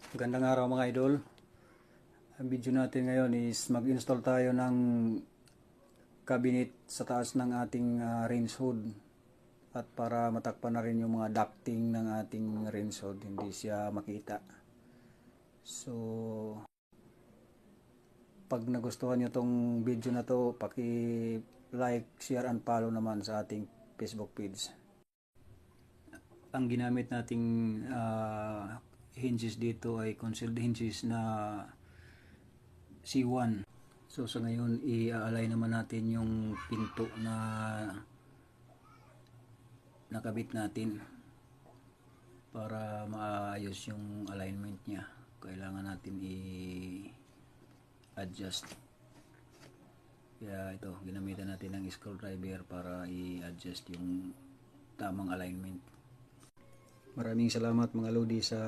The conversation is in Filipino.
Magandang araw mga idol. Ang video natin ngayon is mag-install tayo ng cabinet sa taas ng ating range hood, at para matakpan na rin yung mga ducting ng ating range hood, hindi siya makita. So pag nagustuhan nyo tong video na to, paki-like, share, and follow naman sa ating Facebook page. Ang ginamit nating hinges dito ay concealed hinges na C1. So sa ngayon, i-align naman natin yung pinto na nakabit natin para maayos yung alignment niya. Kailangan natin i-adjust. Kaya ito, ginamitan natin ng screwdriver para i-adjust yung tamang alignment. Maraming salamat mga lodi sa